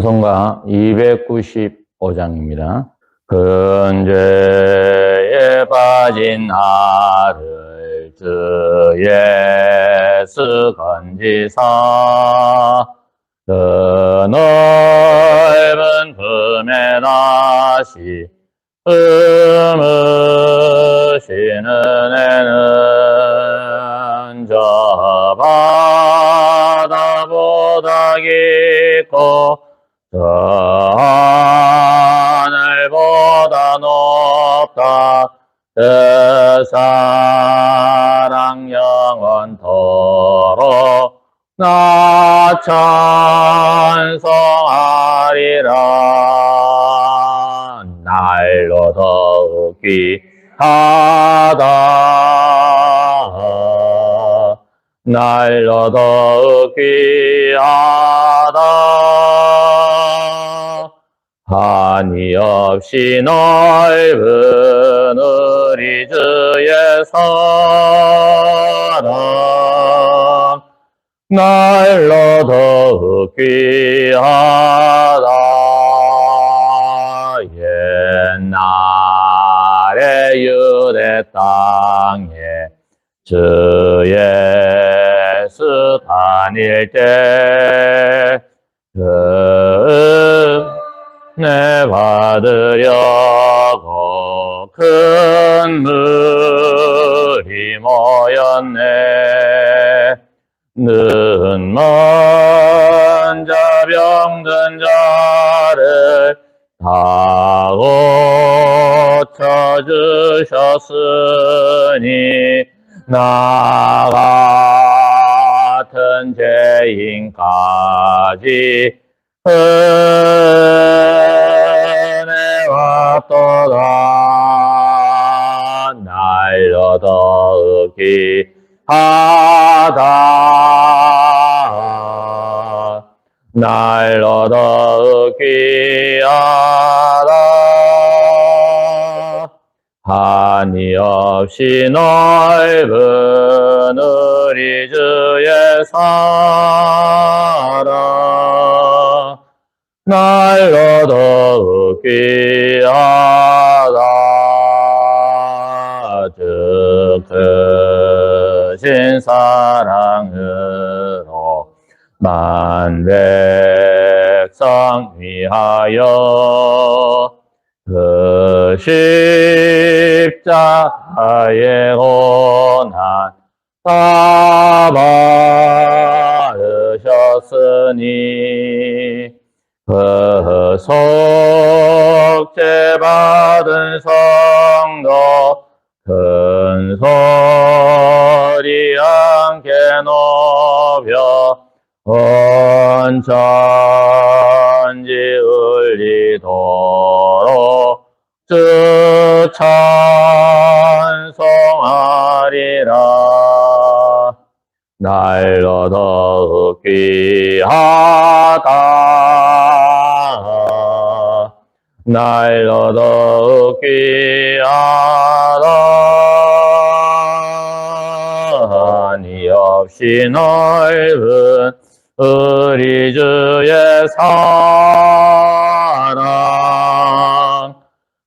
찬송가 295장입니다. 근죄에 빠진 나를 주 예수 건지사 그 넓은 품에 다시 품으시는 애는 저 바다보다 깊고 저 하늘보다 높다 그 사랑 영원토록 나 찬송하리라. 날로 더욱 귀하다 날로 더욱 귀하다 한이 없이 넓은 우리 주의 사랑 날로 더욱 귀하다. 옛날에 유대 땅에 주 예수 다닐 때 은혜 받으려고 큰 무리 모였네. 는 먼저 병든 자를 다 고쳐주셨으니 나 같은 죄인까지 은혜와 또다 날로 더욱 귀하다 날로 더욱 귀하다 한이 없이 넓은 우리 주의 사랑 날로 더욱 귀하다. 주 크신 사랑으로 만 백성 위하여 그 십자가의 고난 다 받으셨으니 그 속죄 받은 성도 큰 소리 함께 높여 온 천지 울리도록 주 찬송하리라. 날로 더욱 귀하다 날로 더욱 귀하다 한이 없이 넓은 우리 주의 사랑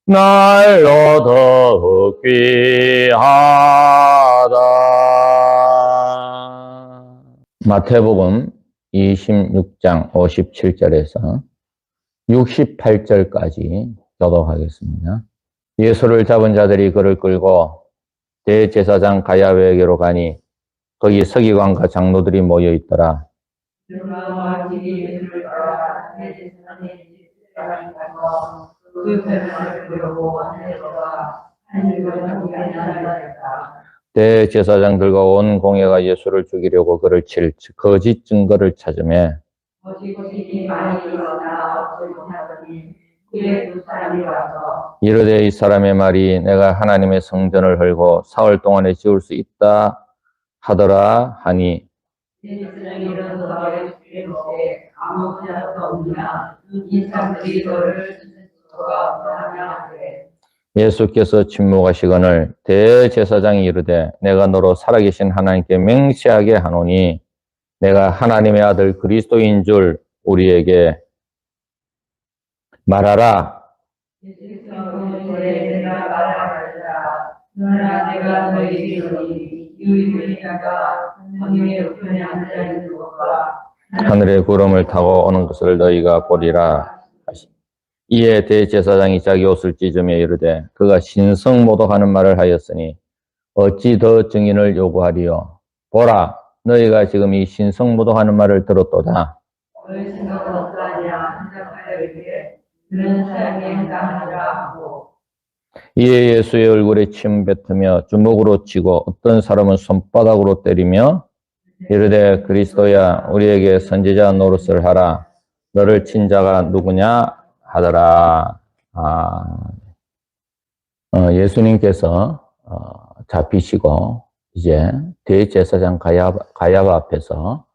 날로 더욱 귀하다. 마태복음 26장 57절에서 68절까지 교독하겠습니다. 예수를 잡은 자들이 그를 끌고 대제사장 가야회에게로 가니 거기 서기관과 장로들이 모여 있더라. 대제사장들과 온 공회가 예수를 죽이려고 그를 칠 거짓 증거를 찾으매 이르되 이 사람의 말이 내가 하나님의 성전을 헐고 사흘 동안에 지을 수 있다 하더라 하니 예수께서 침묵하시거늘 대제사장이 이르되 내가 너로 살아계신 하나님께 맹세하게 하노니 내가 하나님의 아들 그리스도인 줄 우리에게 말하라. 그러나 내가 너희에게 이르노니 유익이니가 하늘의 우편에 앉아 있는 것과 하늘의 구름을 타고 오는 것을 너희가 보리라. 이에 대제사장이 자기 옷을 찢으며 이르되 그가 신성모독하는 말을 하였으니 어찌 더 증인을 요구하리요. 보라, 너희가 지금 이 신성모독하는 말을 들었도다. 너희 생각은 어떠하냐 생각하여 이르되 그는 사형에 해당하리라 하고 이에 예수의 얼굴에 침 뱉으며 주먹으로 치고 어떤 사람은 손바닥으로 때리며 이르되 그리스도야 우리에게 선지자 노릇을 하라. 너를 친 자가 누구냐 하더라. 예수님께서 잡히시고 이제 대제사장 가야바 앞에서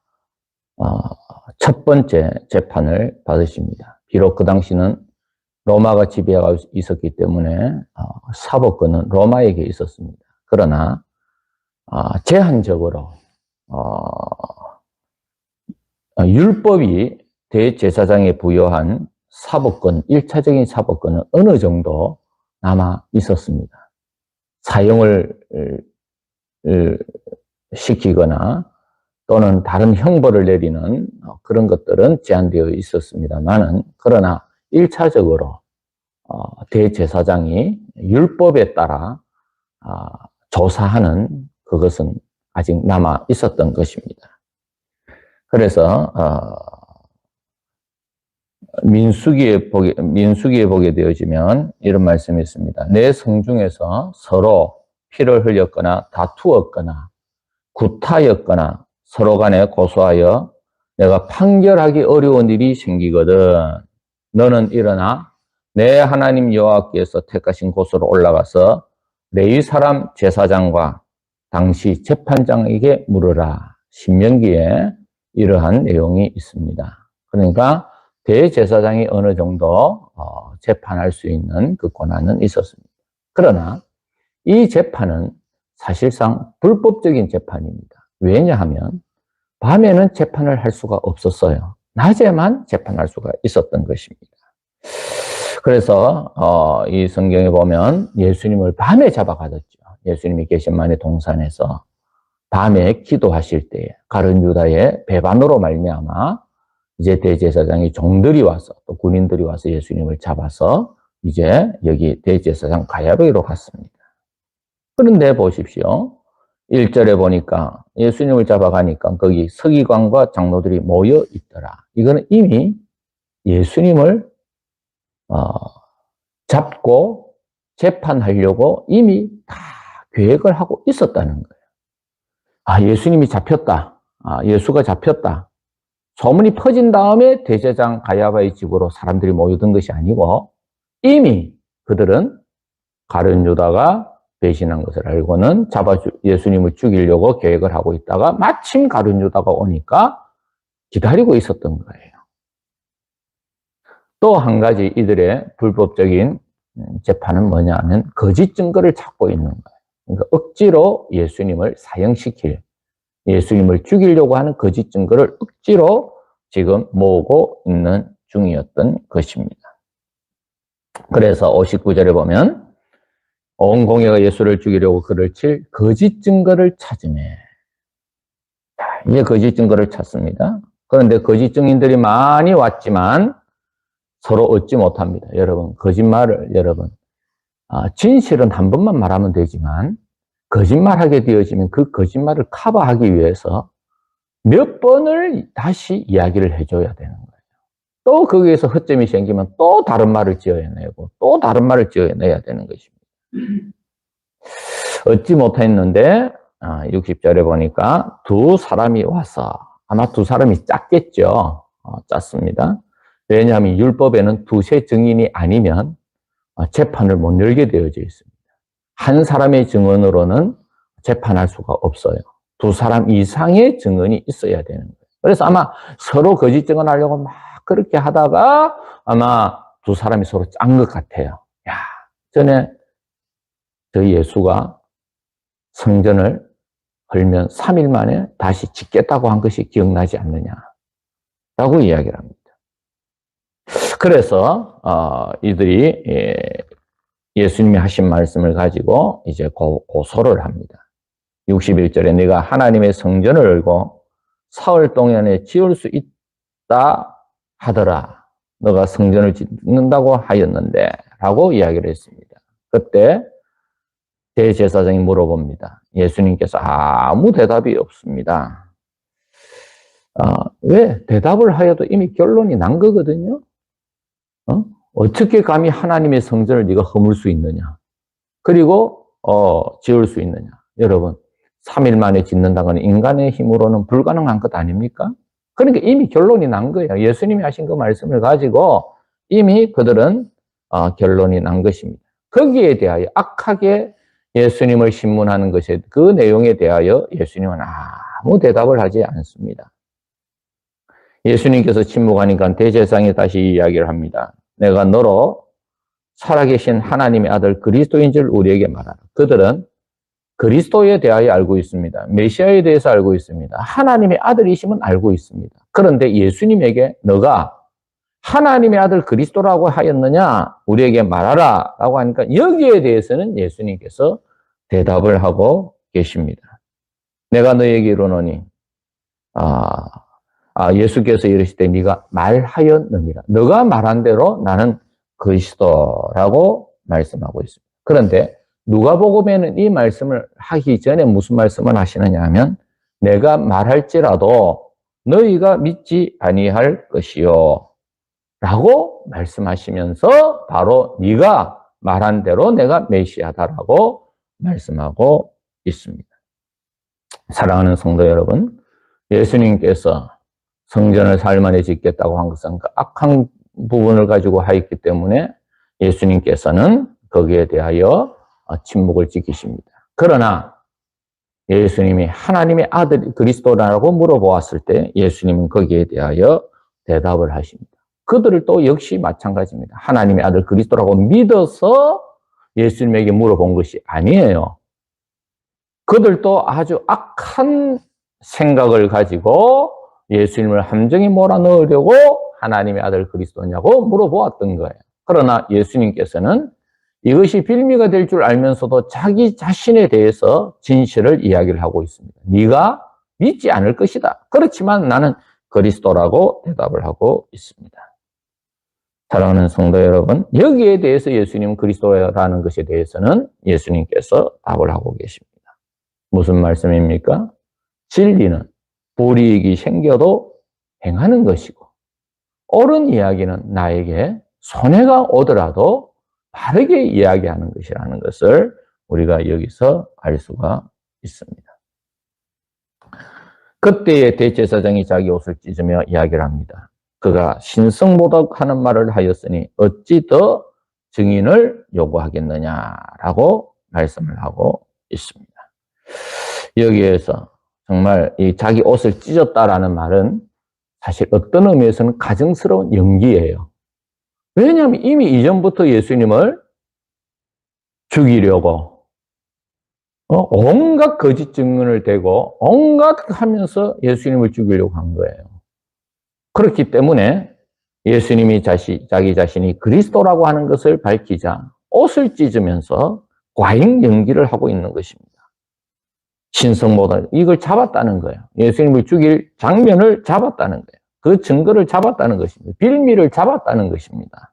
첫 번째 재판을 받으십니다. 비록 그 당시는 로마가 지배하고 있었기 때문에 사법권은 로마에게 있었습니다. 그러나 제한적으로 율법이 대제사장에 부여한 사법권, 1차적인 사법권은 어느 정도 남아 있었습니다. 사형을 시키거나 또는 다른 형벌을 내리는 그런 것들은 제한되어 있었습니다만은 그러나 1차적으로 대제사장이 율법에 따라 조사하는 그것은 아직 남아 있었던 것입니다. 그래서 민수기에 보게 되어지면 이런 말씀이 있습니다. 내 성중에서 서로 피를 흘렸거나 다투었거나 구타였거나 서로 간에 고소하여 내가 판결하기 어려운 일이 생기거든 너는 일어나 내 하나님 여호와께서 택하신 곳으로 올라가서 레위 사람 제사장과 당시 재판장에게 물으라. 신명기에 이러한 내용이 있습니다. 그러니까 대제사장이 어느 정도 재판할 수 있는 그 권한은 있었습니다. 그러나 이 재판은 사실상 불법적인 재판입니다. 왜냐하면 밤에는 재판을 할 수가 없었어요. 낮에만 재판할 수가 있었던 것입니다. 그래서 이 성경에 보면 예수님을 밤에 잡아가졌죠. 예수님이 게셈마네 동산에서 밤에 기도하실 때에 가룟 유다의 배반으로 말미암아 이제 대제사장이 종들이 와서 또 군인들이 와서 예수님을 잡아서 이제 여기 대제사장 가야바로 갔습니다. 그런데 보십시오. 1절에 보니까 예수님을 잡아가니까 거기 서기관과 장로들이 모여 있더라. 이거는 이미 예수님을 잡고 재판하려고 이미 다 계획을 하고 있었다는 거예요. 예수님이 잡혔다. 예수가 잡혔다. 소문이 퍼진 다음에 대제사장 가야바의 집으로 사람들이 모여든 것이 아니고 이미 그들은 가룟 유다가 배신한 것을 알고는 예수님을 죽이려고 계획을 하고 있다가 마침 가룟 유다가 오니까 기다리고 있었던 거예요. 또 한 가지 이들의 불법적인 재판은 뭐냐 하면 거짓 증거를 찾고 있는 거예요. 그러니까 억지로 예수님을 사형시킬, 예수님을 죽이려고 하는 거짓 증거를 억지로 지금 모으고 있는 중이었던 것입니다. 그래서 59절에 보면 온 공회가 예수를 죽이려고 그를 칠 거짓 증거를 찾으매. 이제 거짓 증거를 찾습니다. 그런데 거짓 증인들이 많이 왔지만 서로 얻지 못합니다. 여러분, 거짓말을, 진실은 한 번만 말하면 되지만 거짓말하게 되어지면 그 거짓말을 커버하기 위해서 몇 번을 다시 이야기를 해줘야 되는 거예요. 또 거기에서 허점이 생기면 또 다른 말을 지어내고 또 다른 말을 지어내야 되는 것입니다. 얻지 못했는데 60절에 보니까 두 사람이 와서 아마 두 사람이 짰겠죠. 짰습니다. 왜냐하면 율법에는 두세 증인이 아니면 재판을 못 열게 되어져 있습니다. 한 사람의 증언으로는 재판할 수가 없어요. 두 사람 이상의 증언이 있어야 되는 거예요. 그래서 아마 서로 거짓 증언하려고 막 그렇게 하다가 아마 두 사람이 서로 짠 것 같아요. 야, 전에 저 예수가 성전을 헐면 3일 만에 다시 짓겠다고 한 것이 기억나지 않느냐 라고 이야기를 합니다. 그래서 이들이 예수님이 하신 말씀을 가지고 이제 고소를 합니다. 61절에 네가 하나님의 성전을 열고 사흘 동안에 지을 수 있다 하더라. 너가 성전을 짓는다고 하였는데 라고 이야기를 했습니다. 그때 대제사장이 물어봅니다. 예수님께서 아무 대답이 없습니다. 왜? 대답을 하여도 이미 결론이 난 거거든요. 어떻게 감히 하나님의 성전을 네가 허물 수 있느냐? 그리고 지을 수 있느냐? 여러분, 3일 만에 짓는다는 건 인간의 힘으로는 불가능한 것 아닙니까? 그러니까 이미 결론이 난 거예요. 예수님이 하신 그 말씀을 가지고 이미 그들은 결론이 난 것입니다. 거기에 대하여 악하게 예수님을 신문하는 것에 그 내용에 대하여 예수님은 아무 대답을 하지 않습니다. 예수님께서 침묵하니까 대제사장이 다시 이야기를 합니다. 내가 너로 살아계신 하나님의 아들 그리스도인 줄 우리에게 말하라. 그들은 그리스도에 대하여 알고 있습니다. 메시아에 대해서 알고 있습니다. 하나님의 아들이심은 알고 있습니다. 그런데 예수님에게 너가 하나님의 아들 그리스도라고 하였느냐? 우리에게 말하라 라고 하니까 여기에 대해서는 예수님께서 대답을 하고 계십니다. 내가 너에게 이르노니 예수께서 이르시되 네가 말하였느니라. 너가 말한 대로 나는 그리스도라고 말씀하고 있습니다. 그런데 누가복음에는 이 말씀을 하기 전에 무슨 말씀을 하시느냐 하면 내가 말할지라도 너희가 믿지 아니할 것이요 라고 말씀하시면서 바로 네가 말한 대로 내가 메시아다라고 말씀하고 있습니다. 사랑하는 성도 여러분, 예수님께서 성전을 사흘 만에 짓겠다고 한 것은 그 악한 부분을 가지고 하였기 때문에 예수님께서는 거기에 대하여 침묵을 지키십니다. 그러나 예수님이 하나님의 아들 그리스도라고 물어보았을 때 예수님은 거기에 대하여 대답을 하십니다. 그들을 또 역시 마찬가지입니다. 하나님의 아들 그리스도라고 믿어서 예수님에게 물어본 것이 아니에요. 그들도 아주 악한 생각을 가지고 예수님을 함정에 몰아넣으려고 하나님의 아들 그리스도냐고 물어보았던 거예요. 그러나 예수님께서는 이것이 빌미가 될 줄 알면서도 자기 자신에 대해서 진실을 이야기를 하고 있습니다. 네가 믿지 않을 것이다. 그렇지만 나는 그리스도라고 대답을 하고 있습니다. 사랑하는 성도 여러분, 여기에 대해서 예수님 그리스도라는 것에 대해서는 예수님께서 답을 하고 계십니다. 무슨 말씀입니까? 진리는 불이익이 생겨도 행하는 것이고 옳은 이야기는 나에게 손해가 오더라도 바르게 이야기하는 것이라는 것을 우리가 여기서 알 수가 있습니다. 그때의 대제사장이 자기 옷을 찢으며 이야기를 합니다. 그가 신성모독하는 말을 하였으니 어찌 더 증인을 요구하겠느냐라고 말씀을 하고 있습니다. 여기에서 정말 이 자기 옷을 찢었다라는 말은 사실 어떤 의미에서는 가증스러운 연기예요. 왜냐하면 이미 이전부터 예수님을 죽이려고 온갖 거짓 증언을 대고 온갖 하면서 예수님을 죽이려고 한 거예요. 그렇기 때문에 예수님이 자기 자신이 그리스도라고 하는 것을 밝히자 옷을 찢으면서 과잉 연기를 하고 있는 것입니다. 신성모독, 이걸 잡았다는 거예요. 예수님을 죽일 장면을 잡았다는 거예요. 그 증거를 잡았다는 것입니다. 빌미를 잡았다는 것입니다.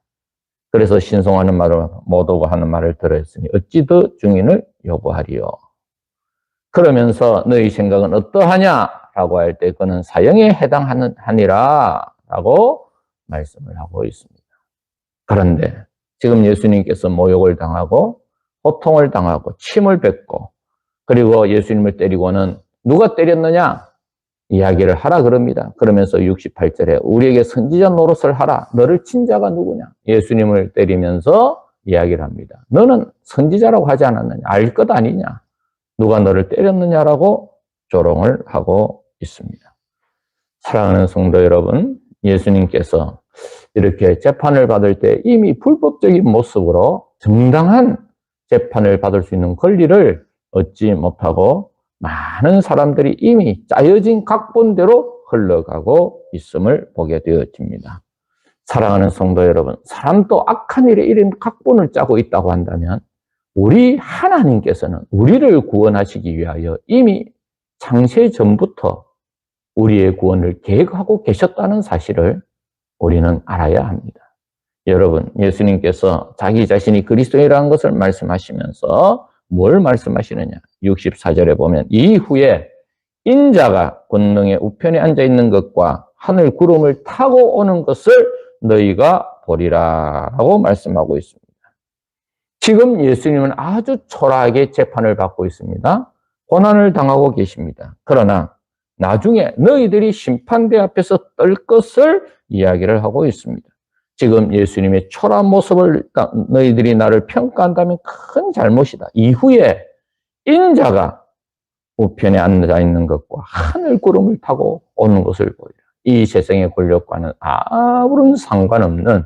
그래서 신성하는 말을 모독하는 말을 들었으니 어찌 더 증인을 요구하리요. 그러면서 너희 생각은 어떠하냐라고 할 때 그는 사형에 해당하니라라고 말씀을 하고 있습니다. 그런데 지금 예수님께서 모욕을 당하고 고통을 당하고 침을 뱉고 그리고 예수님을 때리고는 누가 때렸느냐? 이야기를 하라 그럽니다. 그러면서 68절에 우리에게 선지자 노릇을 하라. 너를 친 자가 누구냐? 예수님을 때리면서 이야기를 합니다. 너는 선지자라고 하지 않았느냐? 알 것 아니냐? 누가 너를 때렸느냐라고 조롱을 하고 있습니다. 사랑하는 성도 여러분, 예수님께서 이렇게 재판을 받을 때 이미 불법적인 모습으로 정당한 재판을 받을 수 있는 권리를 얻지 못하고 많은 사람들이 이미 짜여진 각본대로 흘러가고 있음을 보게 되어집니다. 사랑하는 성도 여러분, 사람도 악한 일에 이런 각본을 짜고 있다고 한다면 우리 하나님께서는 우리를 구원하시기 위하여 이미 창세 전부터 우리의 구원을 계획하고 계셨다는 사실을 우리는 알아야 합니다. 여러분, 예수님께서 자기 자신이 그리스도이라는 것을 말씀하시면서 뭘 말씀하시느냐? 64절에 보면 이후에 인자가 권능의 우편에 앉아 있는 것과 하늘 구름을 타고 오는 것을 너희가 보리라 라고 말씀하고 있습니다. 지금 예수님은 아주 초라하게 재판을 받고 있습니다. 고난을 당하고 계십니다. 그러나 나중에 너희들이 심판대 앞에서 떨 것을 이야기를 하고 있습니다. 지금 예수님의 초라한 모습을 너희들이 나를 평가한다면 큰 잘못이다. 이후에 인자가 우편에 앉아 있는 것과 하늘 구름을 타고 오는 것을 보리라. 이 세상의 권력과는 아무런 상관없는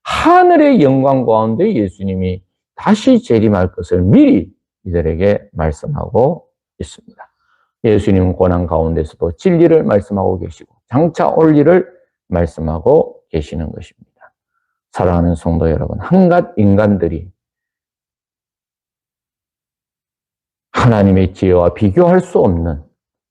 하늘의 영광 가운데 예수님이 다시 재림할 것을 미리 이들에게 말씀하고 있습니다. 예수님은 고난 가운데서도 진리를 말씀하고 계시고 장차 올 일을 말씀하고 계시는 것입니다. 사랑하는 성도 여러분, 한갓 인간들이 하나님의 지혜와 비교할 수 없는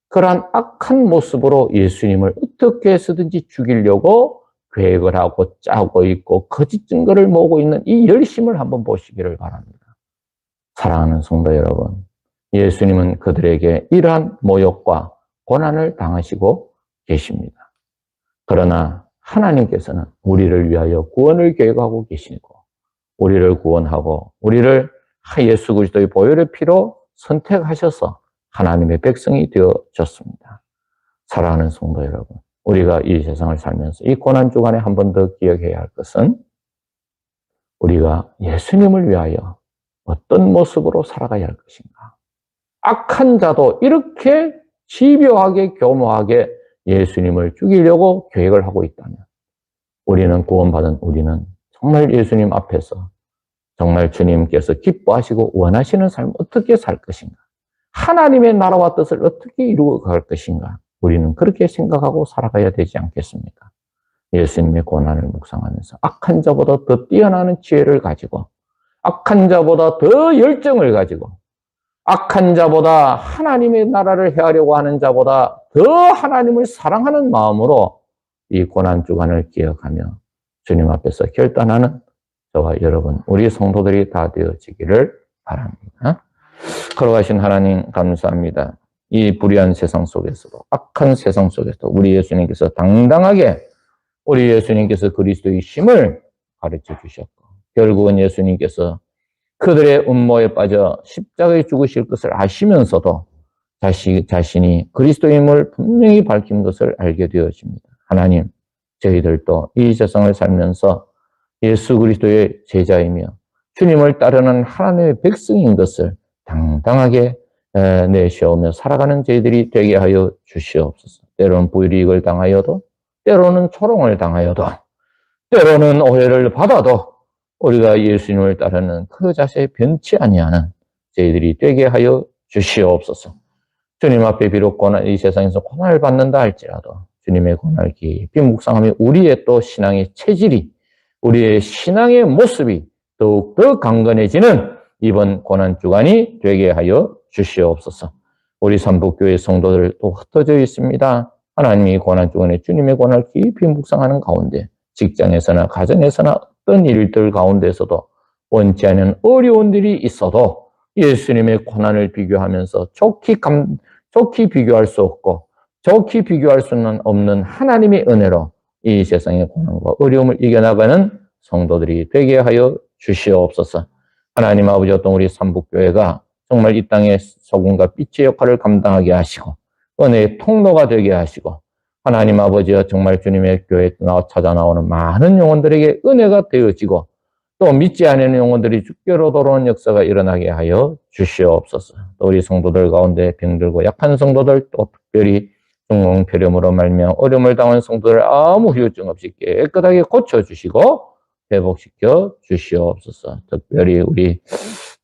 그러한 악한 모습으로 예수님을 어떻게 해서든지 죽이려고 계획을 하고 짜고 있고 거짓 증거를 모으고 있는 이 열심을 한번 보시기를 바랍니다. 사랑하는 성도 여러분, 예수님은 그들에게 이러한 모욕과 고난을 당하시고 계십니다. 그러나 하나님께서는 우리를 위하여 구원을 계획하고 계시고 우리를 구원하고 우리를 예수 그리스도의 보혈의 피로 선택하셔서 하나님의 백성이 되어졌습니다. 사랑하는 성도 여러분, 우리가 이 세상을 살면서 이 고난 주간에 한 번 더 기억해야 할 것은 우리가 예수님을 위하여 어떤 모습으로 살아가야 할 것인가. 악한 자도 이렇게 집요하게 교묘하게 예수님을 죽이려고 계획을 하고 있다면 우리는 구원받은 우리는 정말 예수님 앞에서 정말 주님께서 기뻐하시고 원하시는 삶을 어떻게 살 것인가. 하나님의 나라와 뜻을 어떻게 이루어 갈 것인가. 우리는 그렇게 생각하고 살아가야 되지 않겠습니까? 예수님의 고난을 묵상하면서 악한 자보다 더 뛰어나는 지혜를 가지고 악한 자보다 더 열정을 가지고 악한 자보다 하나님의 나라를 헤아려고 하는 자보다 더 하나님을 사랑하는 마음으로 이 고난 주간을 기억하며 주님 앞에서 결단하는 저와 여러분, 우리 성도들이 다 되어지기를 바랍니다. 걸어가신 하나님 감사합니다. 이 불의한 세상 속에서도 악한 세상 속에서도 우리 예수님께서 당당하게 우리 예수님께서 그리스도의 힘을 가르쳐 주셨고 결국은 예수님께서 그들의 음모에 빠져 십자가에 죽으실 것을 아시면서도 자신이 그리스도임을 분명히 밝힌 것을 알게 되어집니다. 하나님, 저희들도 이 세상을 살면서 예수 그리스도의 제자이며 주님을 따르는 하나님의 백성인 것을 당당하게 내세우며 살아가는 저희들이 되게 하여 주시옵소서. 때로는 불이익을 당하여도, 때로는 조롱을 당하여도, 때로는 오해를 받아도 우리가 예수님을 따르는 그 자세에 변치 아니하는 저희들이 되게 하여 주시옵소서. 주님 앞에 비록 이 세상에서 고난을 받는다 할지라도 주님의 고난을 깊이 묵상하며 우리의 또 신앙의 체질이, 우리의 신앙의 모습이 더욱더 강건해지는 이번 고난 주간이 되게 하여 주시옵소서. 우리 삼복교회 성도들 또 흩어져 있습니다. 하나님이 고난 주간에 주님의 고난을 깊이 묵상하는 가운데 직장에서나 가정에서나 어떤 일들 가운데서도 원치 않은 어려운 일이 있어도 예수님의 고난을 비교하면서 좋게 비교할 수 없고 좋게 비교할 수는 없는 하나님의 은혜로 이 세상의 고난과 어려움을 이겨나가는 성도들이 되게 하여 주시옵소서. 하나님 아버지, 어떤 우리 삼복교회가 정말 이 땅의 소금과 빛의 역할을 감당하게 하시고 은혜의 통로가 되게 하시고 하나님 아버지여 정말 주님의 교회에 찾아 나오는 많은 영혼들에게 은혜가 되어지고 또 믿지 않는 영혼들이 주께로 돌아오는 역사가 일어나게 하여 주시옵소서. 또 우리 성도들 가운데 병들고 약한 성도들, 또 특별히 중풍폐렴으로 말미암아 어려움을 당한 성도들 아무 후유증 없이 깨끗하게 고쳐주시고 회복시켜 주시옵소서. 특별히 우리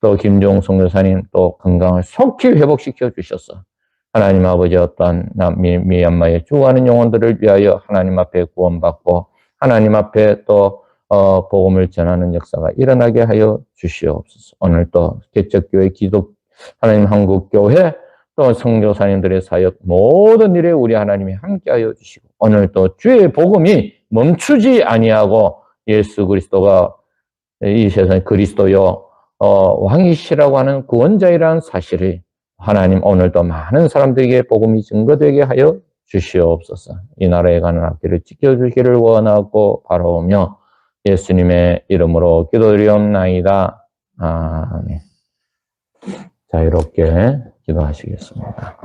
또 김종 선교사님 또 건강을 속히 회복시켜 주셔서 하나님 아버지 어떠한 미얀마에 죽어가는 영혼들을 위하여 하나님 앞에 구원받고 하나님 앞에 또 복음을 전하는 역사가 일어나게 하여 주시옵소서. 오늘 또 개척교회, 하나님 한국교회, 또 선교사님들의 사역 모든 일에 우리 하나님이 함께하여 주시고, 오늘 또 주의 복음이 멈추지 아니하고 예수 그리스도가 이 세상의 그리스도요 왕이시라고 하는 구원자이라는 사실을 하나님 오늘도 많은 사람들에게 복음이 증거되게 하여 주시옵소서. 이 나라에 가는 앞길을 지켜주기를 원하고 바라오며 예수님의 이름으로 기도드리옵나이다. 아멘. 자유롭게 기도하시겠습니다.